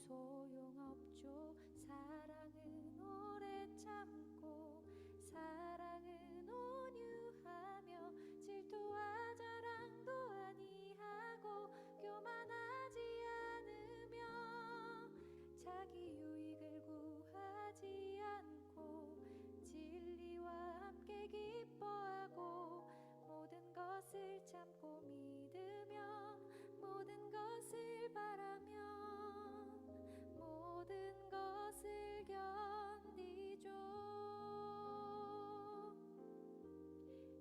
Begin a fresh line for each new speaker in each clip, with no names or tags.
소용없죠. 사랑은 오래 참고 사랑은 온유하며 질투와 자랑도 아니하고 교만하지 않으며 자기 유익을 구하지 않고 진리와 함께 기뻐하고 모든 것을 참고 믿으며 모든 것을 바라며 모든 것을 견디죠.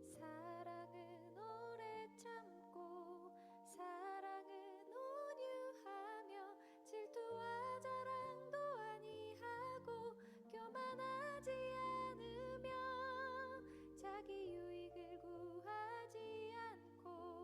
사랑은 오래 참고 사랑은 온유하며 질투와 자랑도 아니하고 교만하지 않으며 자기 유익을 구하지 않고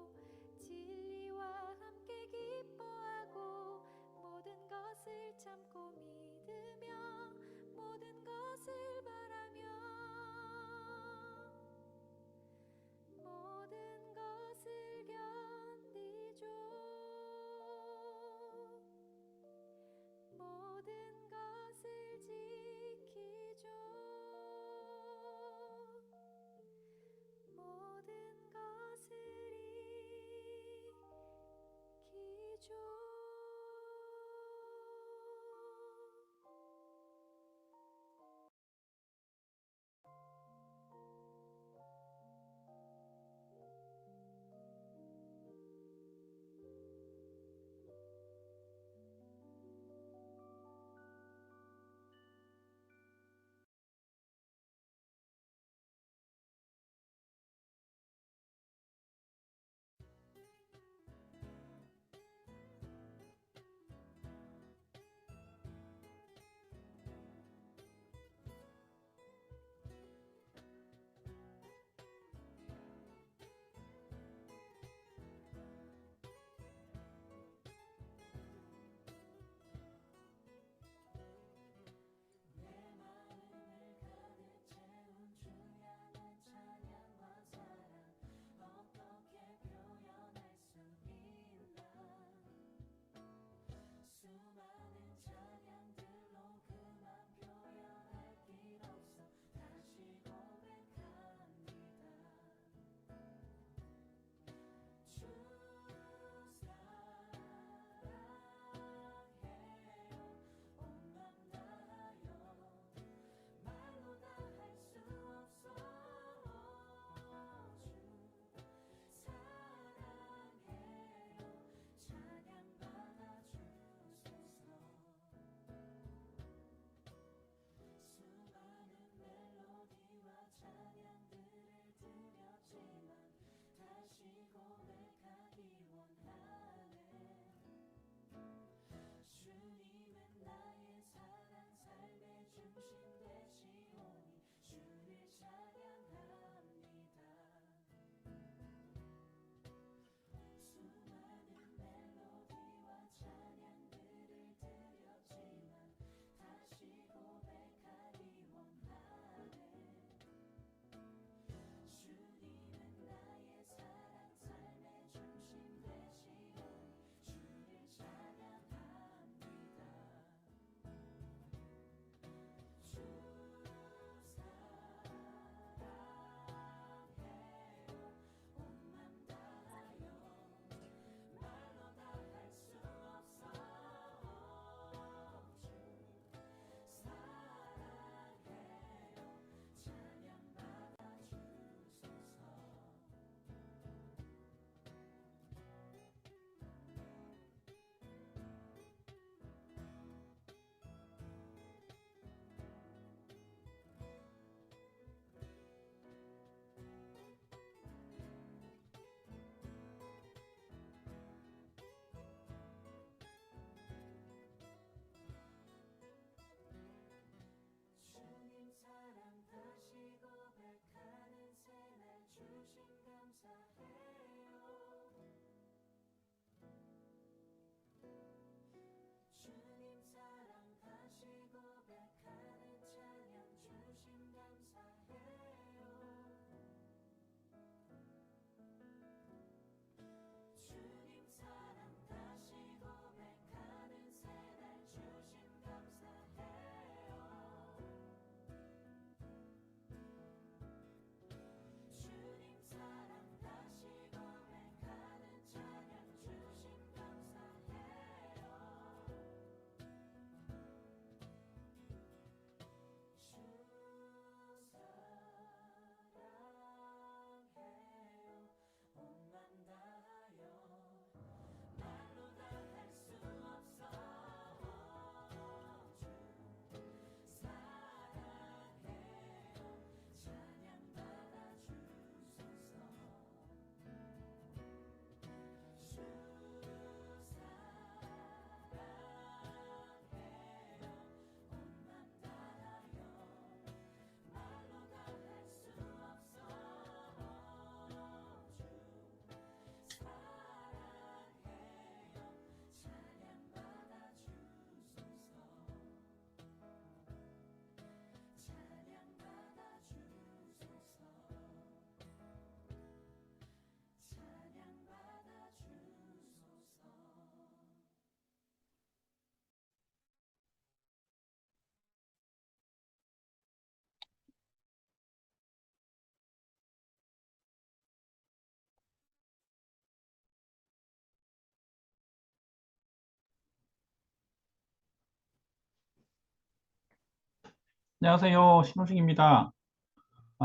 안녕하세요. 신호식입니다.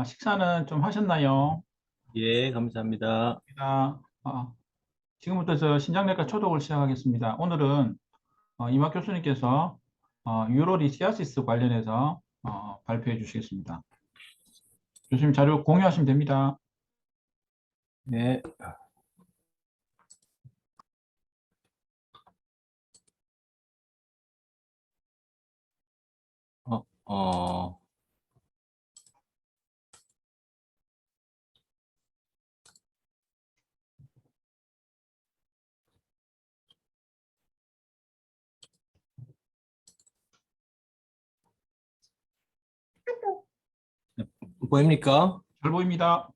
식사는 좀 하셨나요?
예, 감사합니다.
아, 지금부터 신장내과 초독을 시작하겠습니다. 오늘은 이막 교수님께서 유로리시아시스 관련해서 발표해 주시겠습니다. 교수님 자료 공유하시면 됩니다.
네, 어, 어, 보입니까?
잘 보입니다.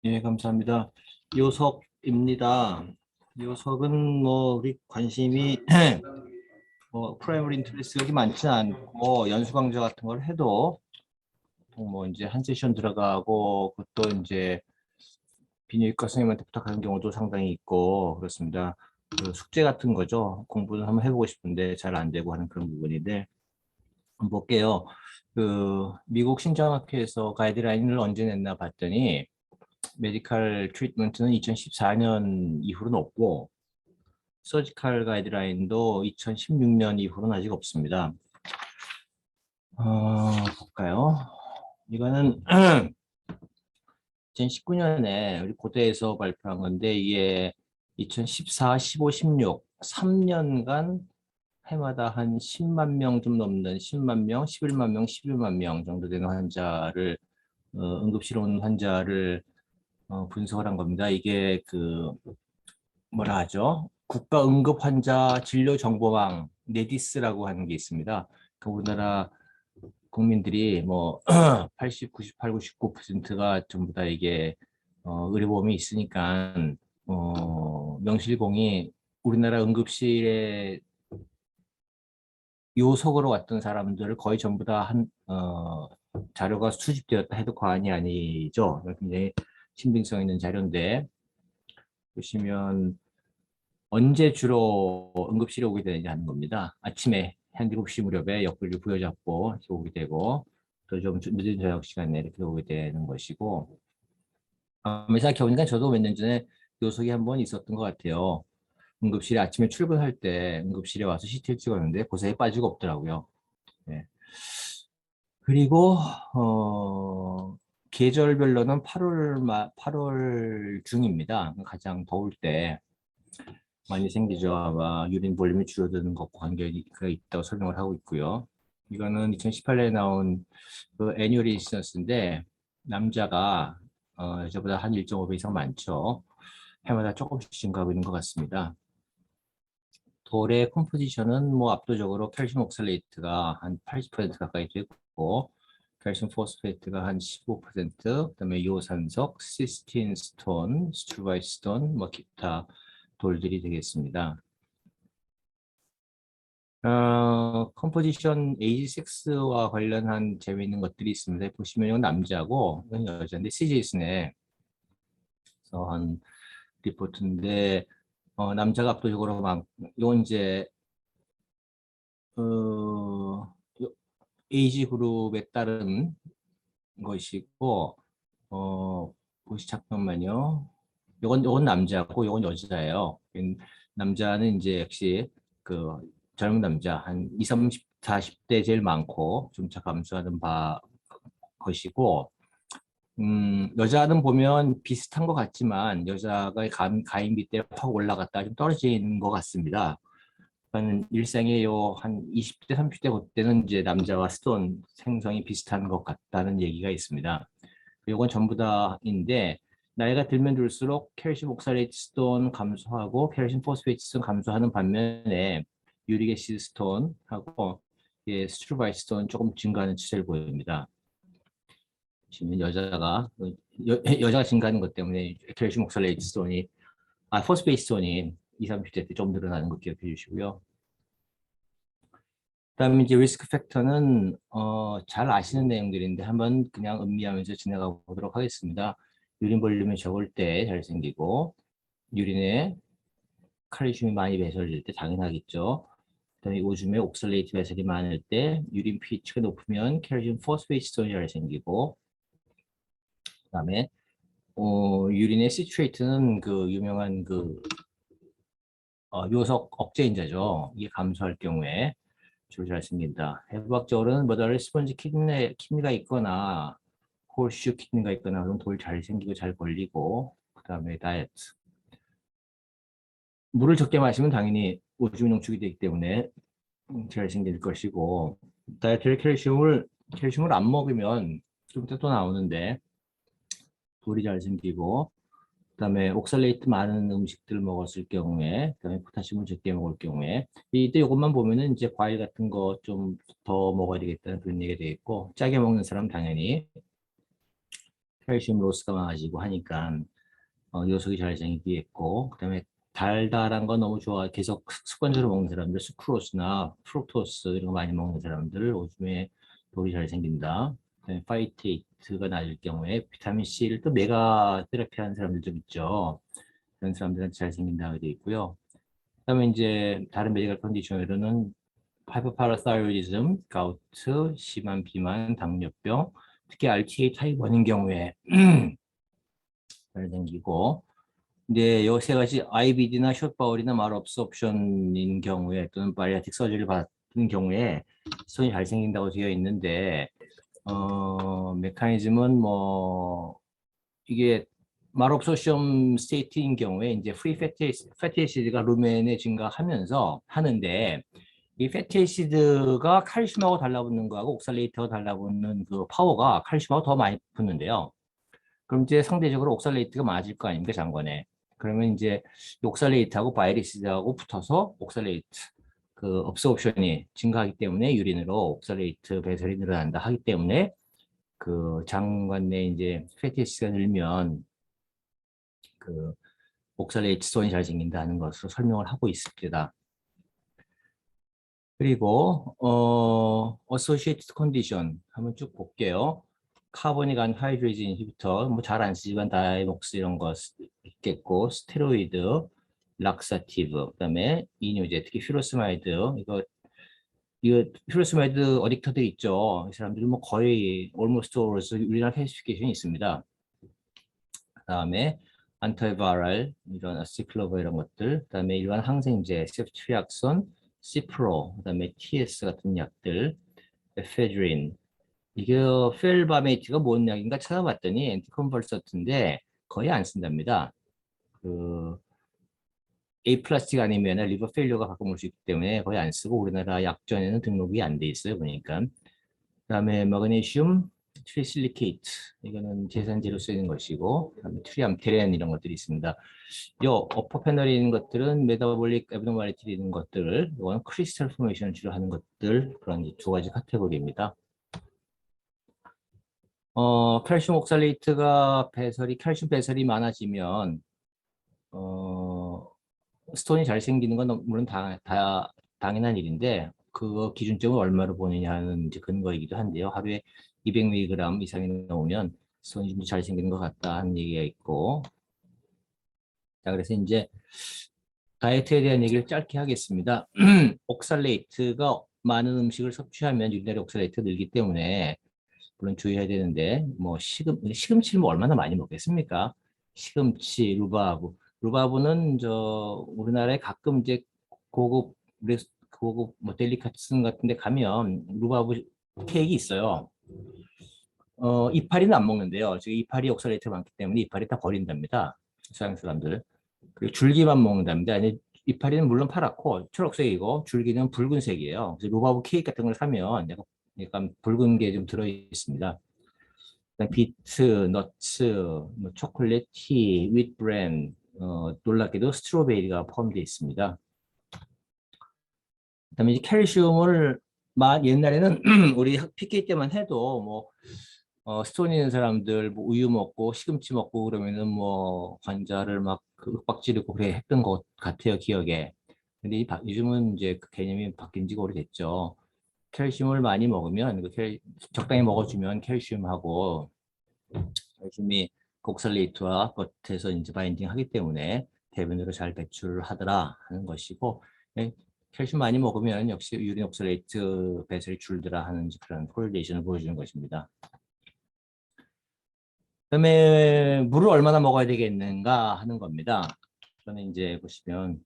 예, 감사합니다. 요석입니다. 요석은 우리 관심이 프라이머리 인터레스가 그렇게 많지는 않고 연수 강좌 같은 걸 해도 보통 이제 한 세션 들어가고 그것도 이제 비뇨기과 선생님한테 부탁하는 경우도 상당히 있고 그렇습니다. 그 숙제 같은 거죠. 공부는 한번 해보고 싶은데 잘 안 되고 하는 그런 부분인데 한번 볼게요. 미국 신장학회에서 가이드라인을 언제 냈나 봤더니 메디컬 트리트먼트는 2014년 이후로는 없고 서지컬 가이드라인도 2016년 이후로는 아직 없습니다. 볼까요? 이거는 2019년에 우리 고대에서 발표한 건데 이게 2014, 15, 16 3년간 해마다 한 10만 명 좀 넘는 10만 명, 11만 명, 11만 명 정도 되는 환자를 응급실 온 환자를 분석을 한 겁니다. 이게 뭐라 하죠? 국가 응급 환자 진료 정보망 네디스라고 하는 게 있습니다. 그 우리나라 국민들이 80, 98, 99%가 전부 다 이게 의료보험이 있으니까 명실공히 우리나라 응급실에 요속으로 왔던 사람들을 거의 전부 다 자료가 수집되었다 해도 과언이 아니죠. 굉장히 신빙성 있는 자료인데 보시면 언제 주로 응급실에 오게 되느냐 하는 겁니다. 아침에 한 7시 무렵에 옆구리를 부여잡고 이렇게 오게 되고 또 좀 늦은 저녁 시간에 이렇게 오게 되는 것이고 생각해보니까 저도 몇 년 전에 요속이 한 번 있었던 것 같아요. 응급실에 아침에 출근할 때 응급실에 와서 CT를 찍었는데 고사에 빠지고 없더라고요. 네. 그리고 계절별로는 8월 중입니다. 가장 더울 때 많이 생기죠. 아마 유린 볼륨이 줄어드는 것과 관계가 있다고 설명을 하고 있고요. 이거는 2018년에 나온 애뉴얼 인시던스인데 남자가 여자보다 한 1.5배 이상 많죠. 해마다 조금씩 증가하고 있는 것 같습니다. 돌의 컴포지션은 압도적으로 칼슘 옥살레이트가 한 80% 가까이 되고 칼슘 포스페이트가 한 15%, 그다음에 요산석, 시스틴 스톤, 스트루바이 스톤, 기타 돌들이 되겠습니다. 컴포지션 에이지 섹스와 관련한 재미있는 것들이 있습니다. 보시면 이건 남자고 이건 여자인데 CJ슨에 한 리포트인데 남자가 압도적으로 이건 이제 에이지 그룹에 따른 것이고 보시 잠깐만요. 요건 남자고 요건 여자예요. 남자는 이제 역시 그 젊은 남자 한 20, 30, 40대 제일 많고 점차 감소하는 것이고 여자는 보면 비슷한 것 같지만 여자가 가임 밑에 확 올라갔다 좀 떨어지는 것 같습니다. 그러니까 일생에 한 20대, 30대 그때는 이제 남자와 스톤 생성이 비슷한 것 같다는 얘기가 있습니다. 이건 전부 다인데 나이가 들면 들수록 칼슘 옥살레이트 스톤 감소하고 칼슘 포스페이트 스톤 감소하는 반면에 유릭 애시드 스톤하고 스트루바이 스톤 조금 증가하는 추세를 보입니다. 보시면 여자가 증가하는 것 때문에 칼슘 옥살레이트 스톤이 포스페이트 스톤이 20, 30대 때 좀 늘어나는 거 기억해 주시고요. 그다음에 이제 리스크 팩터는 잘 아시는 내용들인데 한번 그냥 음미하면서 지나가 보도록 하겠습니다. 유린 볼륨이 적을 때 잘 생기고 유린에 칼슘이 많이 배설될 때 당연하겠죠. 그다음에 오줌에 옥살레이트 배설이 많을 때 유린 pH가 높으면 칼슘 포스페이트 스톤이 잘 생기고, 그다음에 유린의 시트레이트는 그 유명한 그 요석 억제인자죠. 이게 감소할 경우에 주로 잘 생긴다. 해부학적으로는 머더리 스펀지 키드니가 있거나 홀슈 키드니가 있거나 그럼 돌 잘 생기고 잘 걸리고, 그다음에 다이어트. 물을 적게 마시면 당연히 오줌이 농축이 되기 때문에 잘 생길 것이고, 다이어트리 칼슘을 안 먹으면 좀 이따 또 나오는데 돌이 잘 생기고, 그다음에 옥살레이트 많은 음식들 먹었을 경우에, 그다음에 포타슘을 적게 먹을 경우에, 이때 이것만 보면은 이제 과일 같은 거 좀 더 먹어야 되겠다는 그런 얘기가 되겠고, 짜게 먹는 사람 당연히 칼슘 로스가 많아지고 하니까 녀석이 잘 생기겠고, 그다음에 달달한 거 너무 좋아 계속 습관적으로 먹는 사람들, 수크로스나 프룩토스 이런 거 많이 먹는 사람들 오줌에 돌이 잘 생긴다. 그다음에 파이테이트가 낮을 경우에 비타민 C를 또 메가 테라피 하는 사람들도 있죠. 그런 사람들한테 잘 생긴다고 되어 있고요. 그다음에 이제 다른 메디컬 컨디션으로는 하이퍼파라사이로디즘, 가우트, 심한 비만, 당뇨병, 특히 RTA 타입 1인 경우에 잘 생기고, 이제 요 세 가지 IBD나 숏바울이나 말업소옵션인 경우에 또는 바리아틱 서저리를 받은 경우에 스톤이 잘 생긴다고 되어 있는데, 메커니즘은 뭐 이게 말옵소시엄 스테이트인 경우에 이제 프리 패티애시드가 루멘에 증가하면서 하는데, 이 패티애시드가 칼슘하고 달라붙는 거하고 옥살레이트하고 달라붙는 그 파워가 칼슘하고 더 많이 붙는데요. 그럼 이제 상대적으로 옥살레이트가 맞을 거 아닙니까, 장관에. 그러면 이제 옥살레이트하고 바이리시드하고 붙어서 옥살레이트 그 업소옵션이 증가하기 때문에 유린으로 옥살레이트 배설이 늘어난다 하기 때문에 그 장관 내 이제 패티애시드가 늘면 그 옥살레이트 스톤이 잘 생긴다는 것으로 설명을 하고 있습니다. 그리고 associated condition 한번 쭉 볼게요. 카보닉 안하이드레이즈 인히비터 뭐 잘 안 쓰지만 다이목스 이런 거 있겠고, 스테로이드, 락사티브, 그다음에 이뇨제, 특히 퓨로스마이드, 이거 퓨로스마이드 어딕터들 있죠. 이 사람들은 뭐 거의 almost always 우리나라 클래시피케이션이 있습니다. 그다음에 안티바이럴 이런 아시클로버 이런 것들, 그다음에 일반 항생제, 세프트리악손, 시프로, 그다음에 TS 같은 약들, 에페드린. 이게 펠바메이트가 뭔 약인가 찾아봤더니 엔티컨벌서트인데 거의 안 쓴답니다. 그 A 플라스틱 아니면 리버 페일러가 가끔 올 수 있기 때문에 거의 안 쓰고 우리나라 약전에는 등록이 안 돼 있어요, 보니까. 그다음에 마그네슘 트리실리케이트, 이거는 제산제로 쓰이는 것이고, 그다음에 트리암테렌 이런 것들이 있습니다. 요 어퍼 패널에 있는 것들은 메타볼릭 애브노멀리티 있는 것들, 이건 크리스탈 포메이션을 주로 하는 것들, 그런 두 가지 카테고리입니다. 칼슘 옥살레이트가 칼슘 배설이 많아지면 스톤이 잘 생기는 건 물론 당연한 일인데, 그 기준점을 얼마로 보느냐는 이제 근거이기도 한데요. 하루에 200mg 이상이 나오면 스톤이 좀 잘 생기는 것 같다 하는 얘기가 있고, 자, 그래서 이제 다이어트에 대한 얘기를 짧게 하겠습니다. 옥살레이트가 많은 음식을 섭취하면 유리나리 옥살레이트가 늘기 때문에 물론 주의해야 되는데, 뭐 시금치를 뭐 얼마나 많이 먹겠습니까? 시금치, 루바브는 우리나라에 가끔 이제 고급 뭐 델리카테슨 같은데 가면 루바브 케이크 있어요. 이파리는 안 먹는데요. 지금 이파리 옥살레이트가 많기 때문에 이파리 다 버린답니다, 서양 사람들. 그리고 줄기만 먹는답니다. 이파리는 물론 파랗고 초록색이고 줄기는 붉은색이에요. 그래서 루바브 케이크 같은 걸 사면 약간 붉은 게 좀 들어 있습니다. 비트, 너츠, 뭐 초콜릿, 티, 윗브랜, 놀랍게도 스트로베리가 포함되어 있습니다. 그다음에 이제 칼슘을 옛날에는 우리 PK 때만 해도 뭐 스톤 있는 사람들 뭐 우유 먹고 시금치 먹고 그러면은 뭐 환자를 막 윽박지르고 그래 했던 것 같아요, 기억에. 근데 요즘은 이제 그 개념이 바뀐 지가 오래됐죠. 칼슘을 많이 먹으면 적당히 먹어주면 칼슘이 곡살레이트와 겉에서 이제 바인딩하기 때문에 대변으로 잘 배출하더라 하는 것이고, 칼슘 많이 먹으면 역시 유린 옥살레이트 배설이 줄더라 하는 그런 코릴레이션을 보여주는 것입니다. 그다음에 물을 얼마나 먹어야 되겠는가 하는 겁니다. 저는 이제 보시면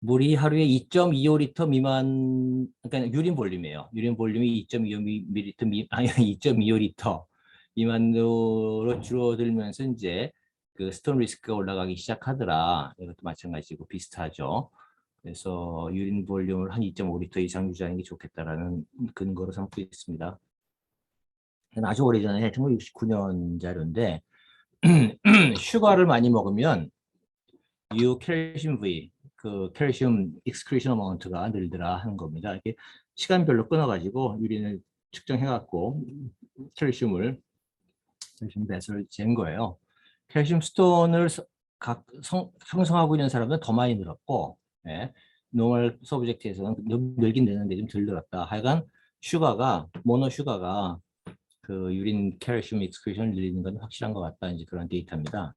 물이 하루에 2.25리터 미만, 그러니까 유린 볼륨이에요. 유린 볼륨이 2.25ml 아니 2.25리터 미만으로 줄어들면서 이제 그 스톤 리스크가 올라가기 시작하더라. 이것도 마찬가지고 비슷하죠. 그래서 유린 볼륨을 한 2.5리터 이상 유지하는 게 좋겠다라는 근거로 삼고 있습니다. 아주 오래전에 1969년 자료인데 슈가를 많이 먹으면 유칼슘 V, 그 칼슘 익스크리션 어마운트가 늘더라 하는 겁니다. 이렇게 시간별로 끊어가지고 유린을 측정해갖고 칼슘 배설을 잰 거예요. 칼슘 스톤을 형성하고 있는 사람은 더 많이 늘었고, 예, 노멀 서브젝트에서는 늘긴 늘는데 좀 덜 늘었다. 하여간 슈가가 모노 슈가가 그 유린 칼슘 익스크리션을 늘리는 건 확실한 것 같다. 이제 그런 데이터입니다.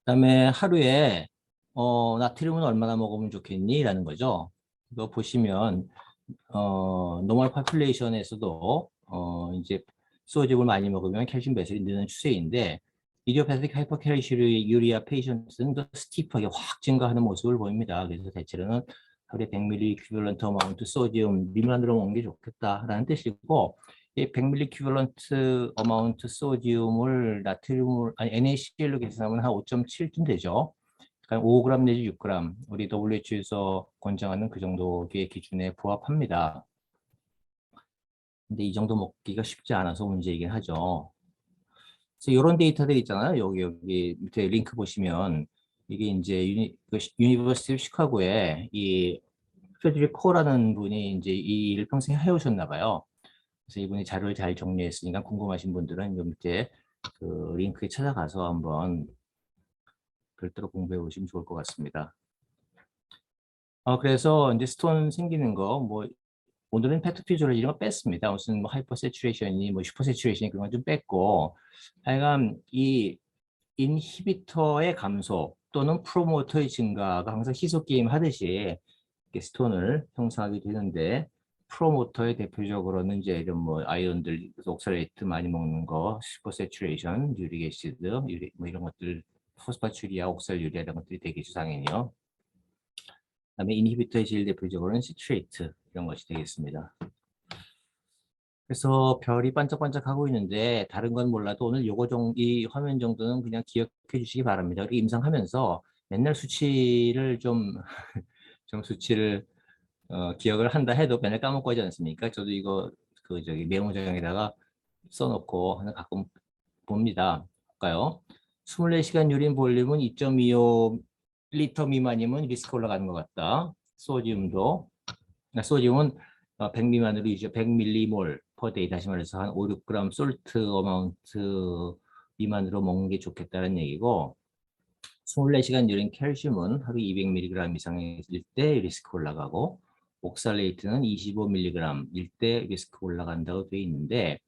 그다음에 하루에 나트륨은 얼마나 먹으면 좋겠니? 라는 거죠. 이거 보시면 노멀 파퓰레이션에서도 이제 소디움을 많이 먹으면 칼슘 배설이 느는 추세인데 이디오패틱 하이퍼칼시우리아 페이션트는 더 스티프하게 확 증가하는 모습을 보입니다. 그래서 대체로는 하루에 100ml 이퀴벌런트 어마운트 소디움 미만으로 먹는 게 좋겠다라는 뜻이고 이 100ml 이퀴벌런트 어마운트 소디움을 나트륨을 아니 NaCl로 계산하면 한 5.7쯤 되죠. 그러니까 5g 내지 6g 우리 WHO에서 권장하는 그 정도의 기준에 부합합니다. 근데 이 정도 먹기가 쉽지 않아서 문제이긴 하죠. 그래서 이런 데이터들 있잖아요. 여기 밑에 링크 보시면 이게 이제 유니버시티 오브 시카고에 이 프레드릭 코라는 분이 이제 이 일을 평생 해오셨나 봐요. 그래서 이분이 자료를 잘 정리했으니까 궁금하신 분들은 요 밑에 그 링크에 찾아가서 한번 별도로 공부해 보시면 좋을 것 같습니다. 그래서 이제 스톤 생기는 거, 뭐, 오늘은 페트피조를 이런 거 뺐습니다. 무슨 뭐 하이퍼 세츄레이션이 뭐 슈퍼 세츄레이션이 그런 거 좀 뺐고, 하여간 이 인히비터의 감소 또는 프로모터의 증가가 항상 희소 게임 하듯이 스톤을 형성하게 되는데, 프로모터의 대표적으로는 이제 이런 뭐 아이언들, 옥살레이트 많이 먹는 거, 슈퍼 세츄레이션, 유릭 애시드, 뭐 이런 것들, 포스파츄리아, 옥살유리아 이런 것들이 되게 주상이에요. 그다음에 인히비터의 제일 대표적으로는 시트레이트 이런 것이 되겠습니다. 그래서 별이 반짝반짝하고 있는데 다른 건 몰라도 오늘 이 화면 정도는 그냥 기억해 주시기 바랍니다. 우리 임상하면서 맨날 수치를 좀 수치를 기억을 한다 해도 맨날 까먹고 하지 않습니까? 저도 이거 메모장에다가 써놓고 하나 가끔 봅니다. 볼까요? 24시간 유린 볼륨은 2.25리터 미만이면 리스크 올라가는 것 같다. 소디움은 100 미만으로 100mmol per day 다시 말해서 한 5, 6g 솔트 어마운트 미만으로 먹는 게 좋겠다는 얘기고 24시간 유린 칼슘은 하루 200mg 이상일 때 리스크 올라가고 옥살레이트는 25mg일 때 리스크 올라간다고 되어 있는데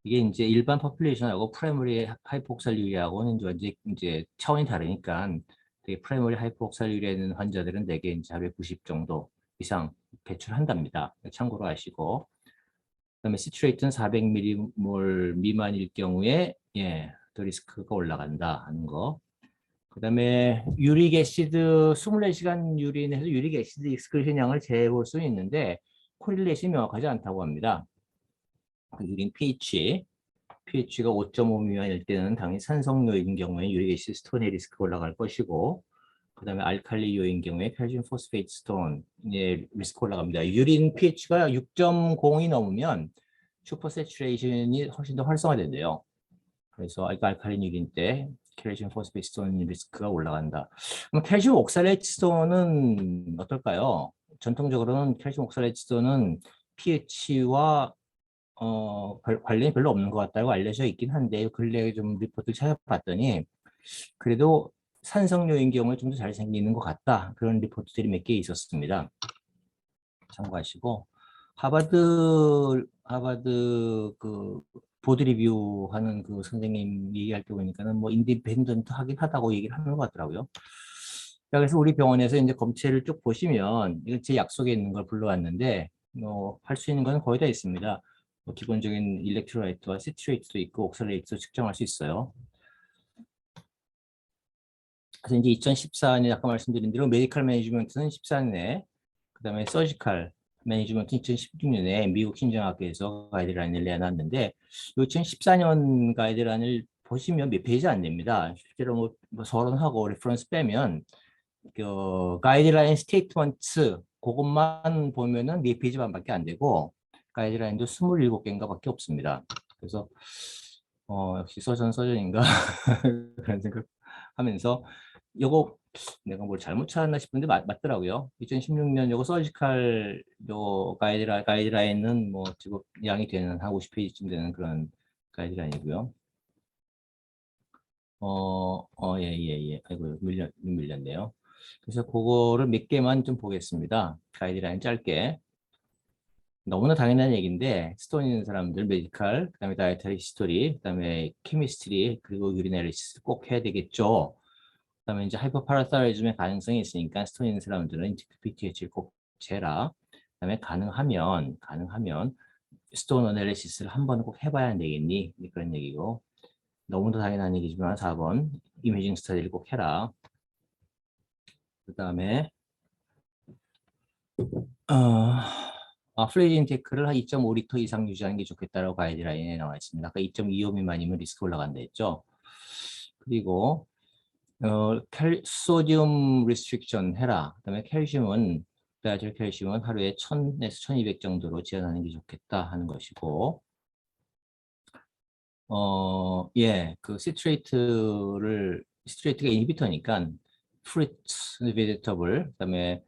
이게 이제 일반 퍼퓰레이션하고 프라이머리 하이포옥살유리아하고는 이제 차원이 다르니까 되게 프라이머리 하이포옥살유리아는 환자들은 대개 이제 하루에 90 정도 이상 배출한답니다. 참고로 아시고 그다음에 시트레이트는 400mmol 미만일 경우에 더 리스크가 올라간다 하는 거. 그다음에 유릭 애시드 24시간 유린에서 유릭 애시드 익스크리션 양을 재볼 수 있는데 코릴레이션이 명확하지 않다고 합니다. 유린 pH가 5.5 미만일 때는 당연히 산성요인 경우에 유릭 애시드 스톤의 리스크가 올라갈 것이고 그 다음에 알칼리요인 경우에 칼슘 포스페이트 스톤의 리스크 올라갑니다. 유린 pH가 6.0이 넘으면 슈퍼 세츄레이션이 훨씬 더 활성화된대요. 그래서 알칼린 유린 때 칼슘 포스페이트 스톤 리스크가 올라간다. 그럼 칼슘 옥살레이트 스톤은 어떨까요? 전통적으로는 칼슘 옥살레이트 스톤은 pH와 관련이 별로 없는 것 같다고 알려져 있긴 한데 근래에 좀 리포트를 찾아봤더니 그래도 산성요인 경우에 좀 더 잘 생기는 것 같다. 그런 리포트들이 몇 개 있었습니다. 참고하시고 하버드 그 보드 리뷰하는 그 선생님 얘기할 때 보니까는 뭐 인디펜던트 하긴 하다고 얘기를 하는 것 같더라고요. 자, 그래서 우리 병원에서 이제 검체를 쭉 보시면 이거 제 약속에 있는 걸 불러왔는데 할 수 있는 건 거의 다 있습니다. 기본적인 일렉트로라이트와 시트레이트도 있고 옥살레이트도 측정할 수 있어요. 그래서 이제 2014년에 아까 말씀드린 대로 메디컬 매니지먼트는 14년에, 그다음에 서지컬 매니지먼트 2016년에 미국 신장학회에서 가이드라인을 내놨는데, 2014년 가이드라인을 보시면 몇 페이지 안 됩니다. 실제로 뭐 서론하고 레퍼런스 빼면 그 가이드라인 스테이트먼트 그것만 보면은 4페이지 반밖에 안 되고 가이드라인도 27개인가 밖에 없습니다. 그래서 역시 서전인가 그런 생각하면서 요거 내가 뭘 잘못 찾았나 싶은데 맞더라고요. 2016년 요거 서지컬 요 가이드라인은 뭐 지금 양이 되는 한 50페이지쯤 되는 그런 가이드라인이고요. 예. 아이고, 밀렸네요. 그래서 그거를 몇 개만 좀 보겠습니다. 가이드라인 짧게. 너무나 당연한 얘기인데, 스톤 있는 사람들, 메디컬, 그 다음에 다이어터리 히스토리, 그 다음에 케미스트리, 그리고 유린 애널리시스 꼭 해야 되겠죠. 그 다음에 이제 하이퍼파라사이즘의 가능성이 있으니까 스톤 있는 사람들은 이제 PTH를 꼭 재라. 그 다음에 가능하면 스톤 애널리시스를 한 번은 꼭 해봐야 되겠니? 그런 얘기고. 너무도 당연한 얘기지만 4번 이미징 스터디를 꼭 해라. 그 다음에 플루이드 인테이크를 한 2.5리터 이상 유지하는 게 좋겠다라고 가이드라인에 나와 있습니다. 아까 2.25 미만이면 리스크 올라간다 했죠. 그리고 소디움 리스트릭션 해라. 그다음에 칼슘은 다이어트리 칼슘은 하루에 1000에서 1200 정도로 제한하는 게 좋겠다 하는 것이고, 그 시트레이트가 이니비터니까 fruits, vegetable, 그다음에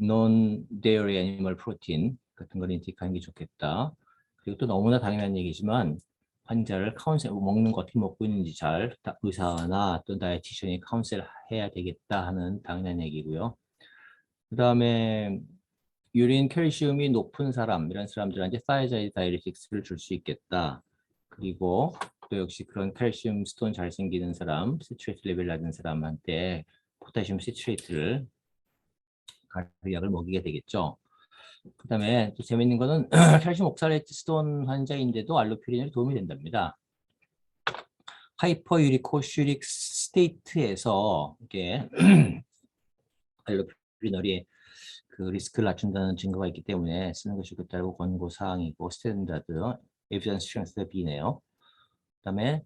non-dairy animal protein 같은 걸 인테이크하는 게 좋겠다. 그리고 또 너무나 당연한 얘기지만 환자를 카운셀, 먹는 거 어떻게 먹고 있는지 잘 의사나 또 다이어티션이 카운셀 해야 되겠다 하는 당연한 얘기고요. 그 다음에 유린 캘슘이 높은 사람, 이런 사람들한테 사이자이드 다이레틱스를 줄 수 있겠다. 그리고 또 역시 그런 칼슘 스톤 잘 생기는 사람, 시트레이트 레벨 낮은 사람한테 포타슘 시트레이트를 약을 먹이게 되겠죠. 그 다음에 또 재밌는 거는 칼슘 옥살레이트 스톤 환자인데도 알로퓨린이 도움이 된답니다. 하이퍼유리코슈릭 스테이트에서 이게 알로퓨리놀이 그 리스크를 낮춘다는 증거가 있기 때문에 쓰는 것이 좋다고 권고 사항이고, 스탠다드 에비던스 스트렝스 B네요. 그다음에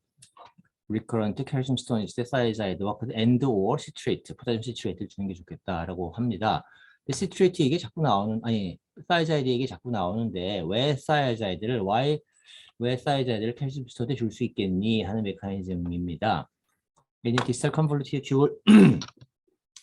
리커런트 칼슘 스톤 있을 때 사이자이드와 and or 시트레이트, 포타슘 시트레이트를 주는 게 좋겠다라고 합니다. 근데 시트레이트 이게 자꾸 나오는, 아니 사이자이드 이게 자꾸 나오는데 왜 사이자이드를 칼슘 스톤에 줄 수 있겠니 하는 메커니즘입니다. 이제 디스탈 컨볼루티드 튜블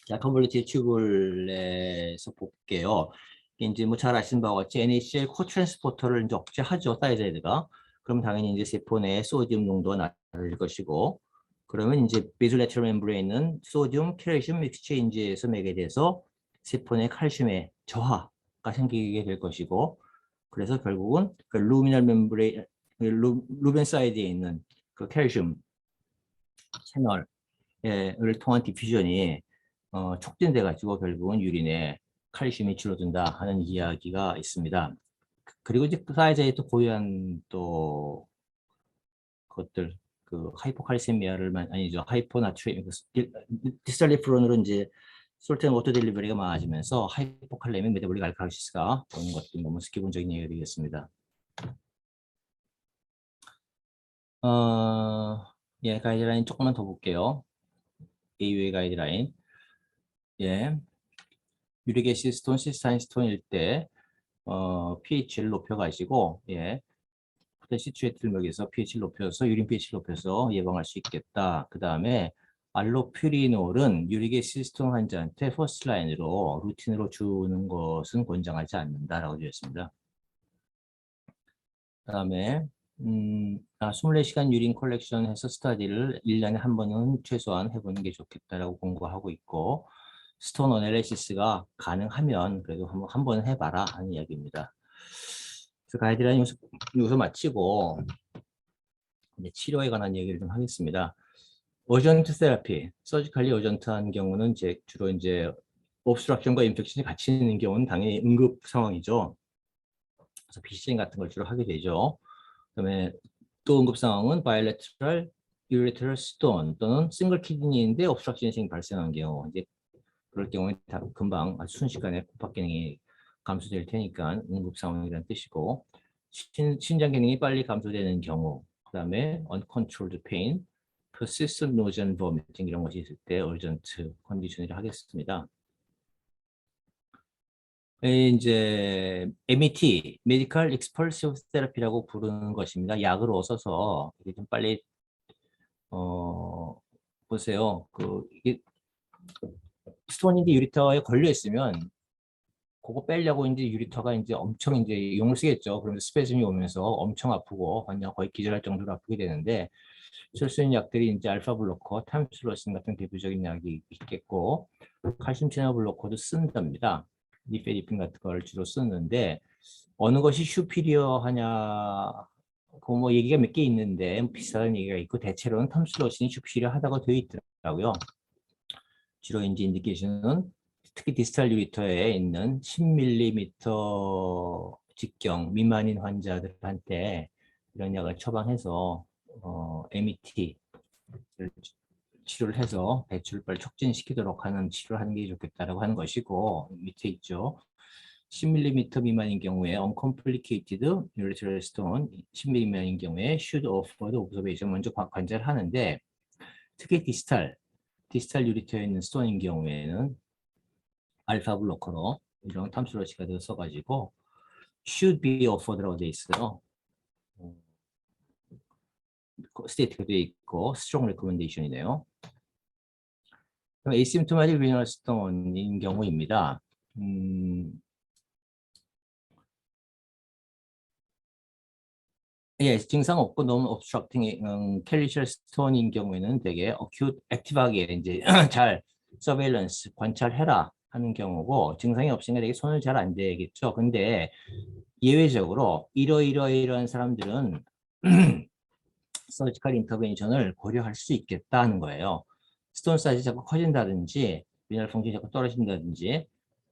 자, 컨볼루티드 튜블에서 볼게요. 이제 뭐 잘 아시는 바와 같이 NaCl 코트랜스포터를 이제 억제하죠, 사이자이드가. 그럼 당연히 이제 세포 내에 소디움 농도가 낮아질 것이고, 그러면 이제 비즈레트럴 멤브레인은 소디움 캘슘 익스체인지에서 매개돼서 세포 내 칼슘의 저하가 생기게 될 것이고, 그래서 결국은 그 루미널 멤브레인, 루벤 사이드에 있는 그 캘슘 채널을 통한 디퓨전이 촉진돼 가지고 결국은 유린에 칼슘이 줄어든다 하는 이야기가 있습니다. 그리고 이제 그 사이즈에 또 고유한 또 것들, 그 하이포칼세미아를 아니죠, 하이포나트리움, 디스탈리프론으로 이제 솔트 앤 워터 딜리버리가 많아지면서 하이포칼레믹 메타볼릭 알칼리시스가 오는 것도 너무 기본적인 얘기겠습니다. 가이드라인 조금만 더 볼게요. AU의 가이드라인. 유리게시 스톤, 시스타인 스톤일 때 pH를 높여가지고 시츄에이트를 먹여서 pH를 높여서 유린 pH를 높여서 예방할 수 있겠다. 그 다음에 알로퓨리놀은 유리게시 스톤 환자한테 퍼스트 라인으로 루틴으로 주는 것은 권장하지 않는다라고 되어 있습니다. 그 다음에 24시간 유린 컬렉션 해서 스터디를 1년에 한 번은 최소한 해보는 게 좋겠다라고 공고하고 있고, 스톤 어널리시스가 가능하면 그래도 한 번 해봐라 하는 이야기입니다. 그래서 가이드라인 여기서 마치고 이제 치료에 관한 얘기를 좀 하겠습니다. 어전트 테라피, 서지컬리 어전트한 경우는 주로 이제 옵스트럭션과 인펙션이 같이 있는 경우는 당연히 응급 상황이죠. 그래서 BCM 같은 걸 주로 하게 되죠. 그다음에 또 응급 상황은 바이레트럴, 유레트럴 스톤 또는 싱글 키드니인데 옵스트럭션이 발생한 경우, 이제 그럴 경우에 다 금방 아주 순식간에 코박 기능이 감소될 테니까 응급 상황이라는 뜻이고, 신장 기능이 빨리 감소되는 경우, 그다음에 uncontrolled pain, persistent nausea and vomiting 이런 것이 있을 때 urgent 컨디션이라 하겠습니다. 이제 MET, Medical Expulsive Therapy라고 부르는 것입니다. 약으로 써서 이게 좀 빨리 보세요. 이게 스톤인데 유리터에 걸려 있으면 그거 빼려고 이제 유리터가 이제 엄청 이제 용을 쓰겠죠. 그러면 스페즘이 오면서 엄청 아프고 그냥 거의 기절할 정도로 아프게 되는데, 쓸 수 있는 약들이 이제 알파 블로커, 탐슬러신 같은 대표적인 약이 있겠고, 칼슘 채널 블로커도 쓴답니다. 니페디핀 같은 걸 주로 쓰는데, 어느 것이 슈피리어 하냐, 그 뭐 얘기가 몇 개 있는데 비슷한 얘기가 있고, 대체로는 탐슬러신이 슈피리어 하다고 되어 있더라고요. 주로 이제 인디케이션은 특히 디스탈 유리터에 있는 10mm 직경 미만인 환자들한테 이런 약을 처방해서 MET 치료를 해서 배출을 빨리 촉진시키도록 하는 치료를 하는 게 좋겠다라고 하는 것이고, 밑에 있죠. 10mm 미만인 경우에 uncomplicated ureteral stone, 10mm 미만인 경우에 should offer the observation 먼저 관찰을 하는데, 특히 디스탈 유리터에 있는 스톤인 경우에는 알파 블로커로 이런 탐수로치가 써가지고 should be offered라고 돼 있어요. 스테이트가 돼 있고 strong recommendation이네요. 그럼 asymptomatic renal stone인 경우입니다. 예, 증상 없고 너무 obstructing 캘리셜 스톤인 경우에는 되게 acute 액티브하게 이제 잘 서베일런스 관찰해라 하는 경우고, 증상이 없으니까 되게 손을 잘 안 대겠죠. 근데 예외적으로 이러한 사람들은 서지컬 인터벤션을 고려할 수 있겠다는 거예요. 스톤 사이즈 자꾸 커진다든지 미네랄 펑션이 자꾸 떨어진다든지,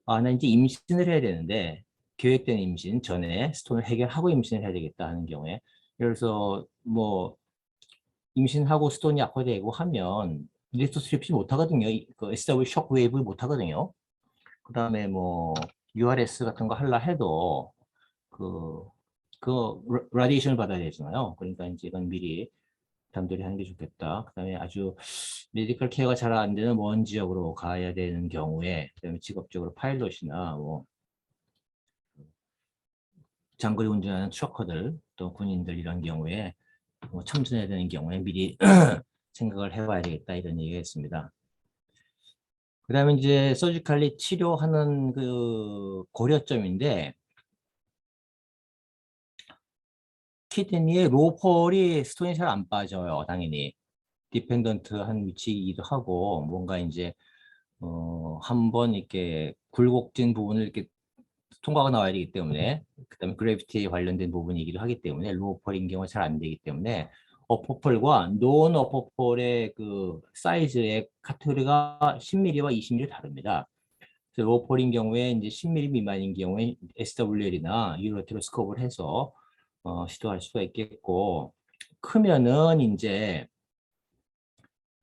나 이제 임신을 해야 되는데 계획된 임신 전에 스톤을 해결하고 임신을 해야 되겠다 하는 경우에, 그래서 뭐 임신하고 스톤이 악화되고 하면 리토트립시 못 하거든요. 그 SW 쇼크 웨이브 못 하거든요. 그다음에 뭐 URS 같은 거 하려 해도 라디에이션을 받아야 되잖아요. 그러니까 이제 이건 미리 단돌이 하는 게 좋겠다. 그다음에 아주 메디컬 케어가 잘 안 되는 먼 지역으로 가야 되는 경우에, 그다음에 직업적으로 파일럿이나 뭐 장거리 운전하는 트러커들, 또 군인들 이런 경우에 뭐 참선해야 되는 경우에 미리 생각을 해봐야 되겠다 이런 얘기했습니다. 그다음에 이제 서지컬리 치료하는 그 고려점인데, 키드니에 로폴이 스톤이 잘 안 빠져요. 당연히 디펜던트한 위치이기도 하고, 뭔가 이제 한번 이렇게 굴곡진 부분을 이렇게 통과가 나와야 되기 때문에, 그다음에 그래비티에 관련된 부분이기도 하기 때문에 로우폴인 경우 잘 안 되기 때문에 어퍼폴과 논 어퍼폴의 그 사이즈의 카테고리가 10mm와 20mm 다릅니다. 그래서 로우폴인 경우에 이제 10mm 미만인 경우에 SWL이나 유로테로스코프를 해서 시도할 수가 있겠고, 크면은 이제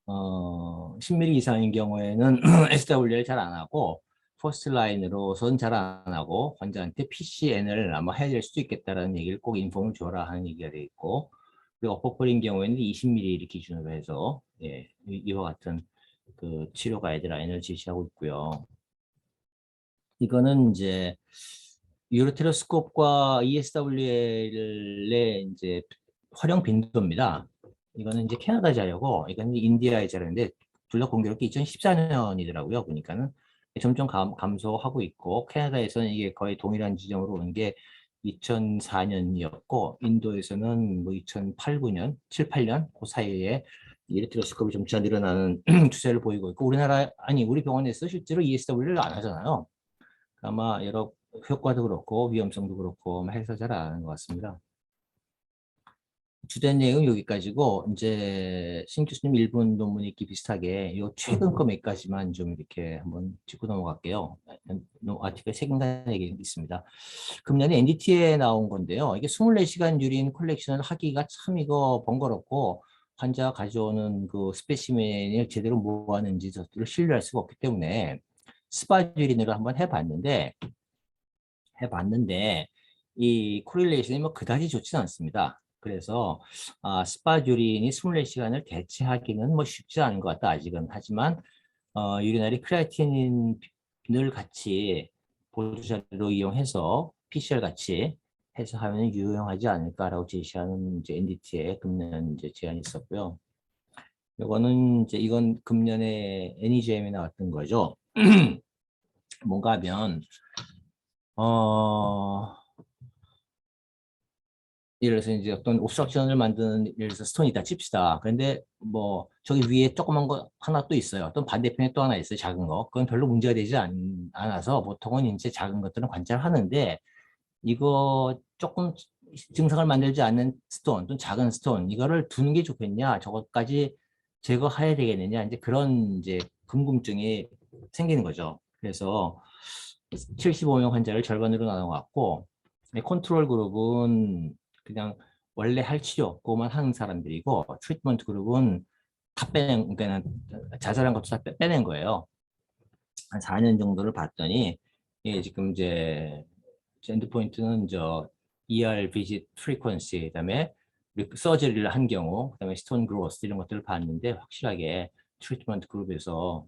10mm 이상인 경우에는 SWL 잘 안 하고 퍼스트 라인으로선 잘 안 하고 환자한테 PCN을 아마 해야 될 수도 있겠다라는 얘기를 꼭 인폼을 줘라 하는 얘기가 되어 있고, 그리고 어퍼폴인 경우에는 20mm를 기준으로 해서 이와 같은 그 치료 가이드라인을 제시하고 있고요. 이거는 이제 유로테로스코프과 ESWL의 이제 활용 빈도입니다. 이거는 이제 캐나다 자료고, 이거는 인디아의 자료인데 둘 다 공교롭게 2014년이더라고요. 보니까는 점점 감소하고 있고, 캐나다에서는 이게 거의 동일한 지점으로 온 게 2004년이었고, 인도에서는 뭐 2008, 9년, 7, 8년 그 사이에 유로테로스코프이 점차 늘어나는 추세를 보이고 있고, 우리 병원에서 실제로 ESW를 안 하잖아요. 아마 여러 효과도 그렇고 위험성도 그렇고 해서 잘 안 하는 것 같습니다. 주된 내용 여기까지고 이제 신 교수님 일본 논문 읽기 비슷하게 요 최근 거 몇 가지만 좀 이렇게 한번 짚고 넘어갈게요. 아티클 책임간 얘기 있습니다. 금년에 NDT에 나온 건데요. 이게 24시간 유린 컬렉션을 하기가 참 이거 번거롭고 환자가 가져오는 그 스페시멘을 제대로 모았는지 저들을 신뢰할 수가 없기 때문에 스파 유린으로 한번 해봤는데 이 코릴레이션이 뭐 그다지 좋지는 않습니다. 그래서 스파듀린이 24시간을 대체하기는 뭐 쉽지 않은 것 같다 아직은. 하지만 유리나리 크레아티닌을 같이 보조자료로 이용해서 PCR 같이 해서 하면 유용하지 않을까라고 제시하는 이제 NDT의 금년 이제 제안이 있었고요. 이건 금년에 NEJM에 나왔던 거죠. 뭔가 하면 예를 들어서 이제 어떤 옵스트럭션을 만드는 예를 들어서 스톤이 있다 칩시다. 그런데 뭐 저기 위에 조그만 거 하나 또 있어요. 어떤 반대편에 또 하나 있어요. 작은 거. 그건 별로 문제가 되지 않아서 보통은 이제 작은 것들은 관찰하는데 이거 조금 증상을 만들지 않는 스톤 또는 작은 스톤 이거를 두는 게 좋겠냐 저것까지 제거해야 되겠느냐 이제 그런 이제 궁금증이 생기는 거죠. 그래서 75명 환자를 절반으로 나눠갖고 컨트롤 그룹은 그냥 원래 할 치료 없고만 하는 사람들이고 트리트먼트 그룹은 다 빼낸 그러니까 자살한 것도 다 빼낸 거예요. 한 4년 정도를 봤더니 이게 지금 이제 엔드 포인트는 저 ER 비짓 프리퀀시 그다음에 서저리를 한 경우 그다음에 스톤 그로스 이런 것들을 봤는데 확실하게 트리트먼트 그룹에서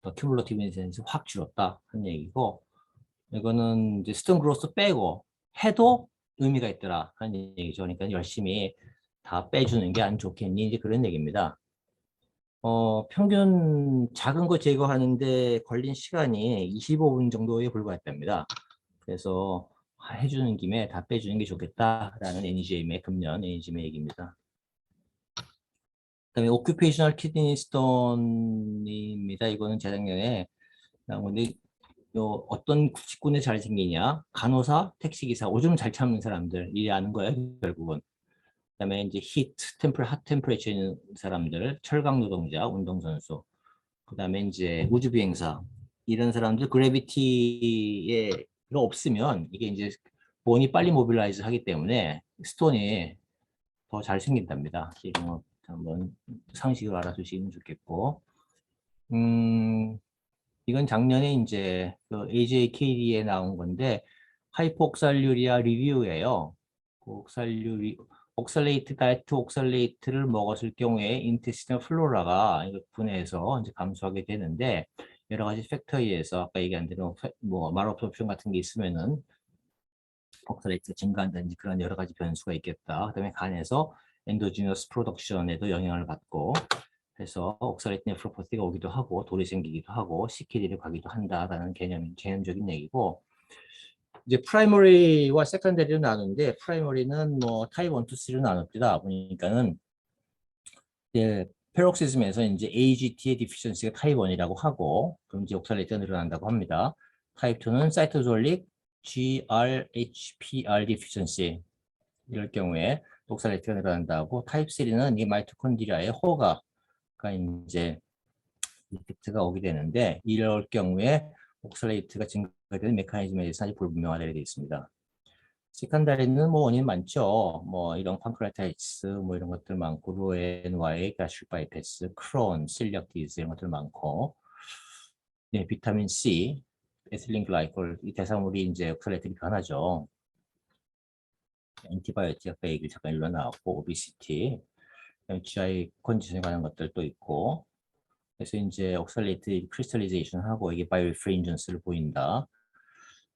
더 큐뮬러티브 인센스 확 줄었다 하는 얘기고 이거는 이제 스톤 그로스 빼고 해도 의미가 있더라 하는 얘기죠. 그러니까 열심히 다 빼주는 게 안 좋겠니 이제 그런 얘기입니다. 평균 작은 거 제거하는데 걸린 시간이 25분 정도에 불과했답니다. 그래서 해주는 김에 다 빼주는 게 좋겠다라는 NEJM의 금년 NEJM의 얘기입니다. 그다음에 오큐페이셔널 키드니 스톤입니다. 이거는 재작년에 나온 건데 어떤 직군에 잘 생기냐? 간호사, 택시기사, 오줌 잘 참는 사람들이 아는 거예요, 결국은. 그다음에 이제 핫 템퍼레처 있는 사람들, 철강 노동자, 운동선수. 그다음에 이제 우주비행사 이런 사람들 그래비티가 없으면 이게 이제 본이 빨리 모빌라이즈 하기 때문에 스톤이 더 잘 생긴답니다. 이런 거 한번 상식을 알아두시면 좋겠고. 이건 작년에 이제 그 AJKD에 나온 건데 하이포옥살유리아 리뷰예요. 옥살레이트 다이트 옥살레이트를 먹었을 경우에 인테스티널 플로라가 분해해서 이제 감소하게 되는데 여러 가지 팩터에 의해서 아까 얘기한 대로 뭐 말업소션 같은 게 있으면은 옥살레이트가 증가한다든지 그런 여러 가지 변수가 있겠다. 그다음에 간에서 엔도지너스 프로덕션에도 영향을 받고 그래서 옥살레이트 네프로퍼티가 오기도 하고 돌이 생기기도 하고 CKD를 가기도 한다라는 개념적인 얘기고 이제 프라이머리와 세컨더리로 나누는데 프라이머리는 뭐 타입 1, 2, 3로 나눕니다. 보니까는 이제 페록시즘에서 이제 AGT의 디피션시가 타입 1이라고 하고 그럼 이제 옥살레이트가 늘어난다고 합니다. 타입 2는 사이토졸릭 GRHPR 디피션시 이럴 경우에 옥살레이트가 늘어난다고 타입 3는 이 마이토콘드리아의 호가 이제 이펙트가 오게 되는데 이럴 경우에 옥살레이트가 증가되는 메커니즘에 대해서 아직 불분명하다고 되어 있습니다. 세컨다리는 뭐 원인 많죠. 뭐 이런 판크레아타이티스 뭐 이런 것들 많고 로엔와의 가슈 바이패스, 크론, 실력 디즈 이런 것들 많고 네, 비타민 C, 에틸린 글라이콜 이 대사물이 이제 옥살레이트가 변하죠. 엔티바이오틱 아까 얘기 잠깐 일로 나왔고 오비시티, GI 컨디션에 관한 것들도 있고 그래서 이제 옥살레이트 크리스탈리제이션 하고 이게 바이오리프레인전스를 보인다.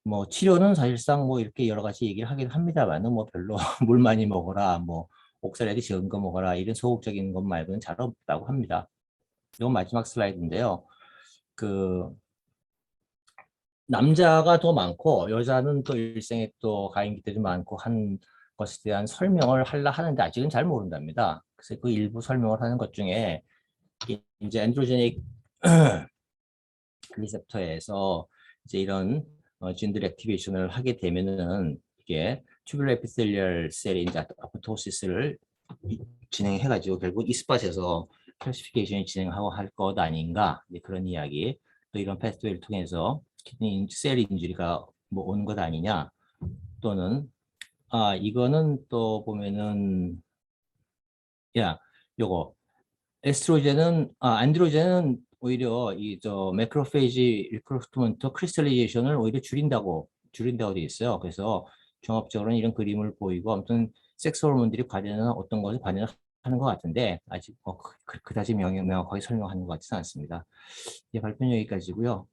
뭐 치료는 사실상 뭐 이렇게 여러 가지 얘기를 하긴 합니다만은 뭐 별로 물 많이 먹어라 뭐 옥살레이트 적은 거 먹어라 이런 소극적인 것 말고는 잘 없다고 합니다. 이건 마지막 슬라이드인데요. 그 남자가 더 많고 여자는 또 일생에 또 가임기들이 많고 한 것에 대한 설명을 하려 하는데 아직은 잘 모른답니다. 그래서 그 일부 설명을 하는 것 중에 이제 엔드로제닉 리셉터에서 이제 이런 진들 액티베이션을 하게 되면은 이게 튜뷸러 에피텔리얼 셀이 이제 아포토시스를 진행해가지고 결국 이 스팟에서 클래시피케이션이 진행하고 할 것 아닌가, 이제 그런 이야기. 또 이런 패스트웨이를 통해서 키드니 셀 인주리가 뭐 오는 것 아니냐, 또는 이거는 또 보면은 요거 에스트로겐은 안드로겐은 오히려 이 저 매크로페이지 리크루트먼트 크리스탈리제이션을 오히려 줄인다고 돼 있어요. 그래서 종합적으로는 이런 그림을 보이고 아무튼 섹스 호르몬들이 관련한 어떤 것을 관련하는 것 같은데 아직 그다지 명확하게 설명하는 것 같지는 않습니다. 예, 발표는 여기까지고요.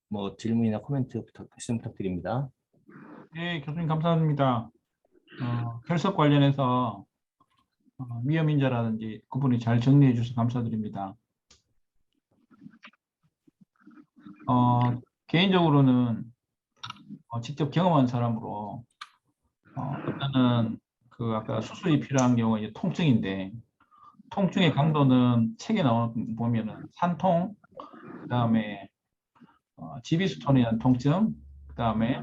뭐 질문이나 코멘트 말씀 부탁드립니다.
네, 교수님 감사합니다. 혈석 관련해서 위험인자라든지 그분이 잘 정리해 주셔서 감사드립니다. 개인적으로는 직접 경험한 사람으로 일단은 그 아까 수술이 필요한 경우가 이제 통증인데 통증의 강도는 책에 보면은 산통, 그다음에 지비스톤이라는 통증, 그다음에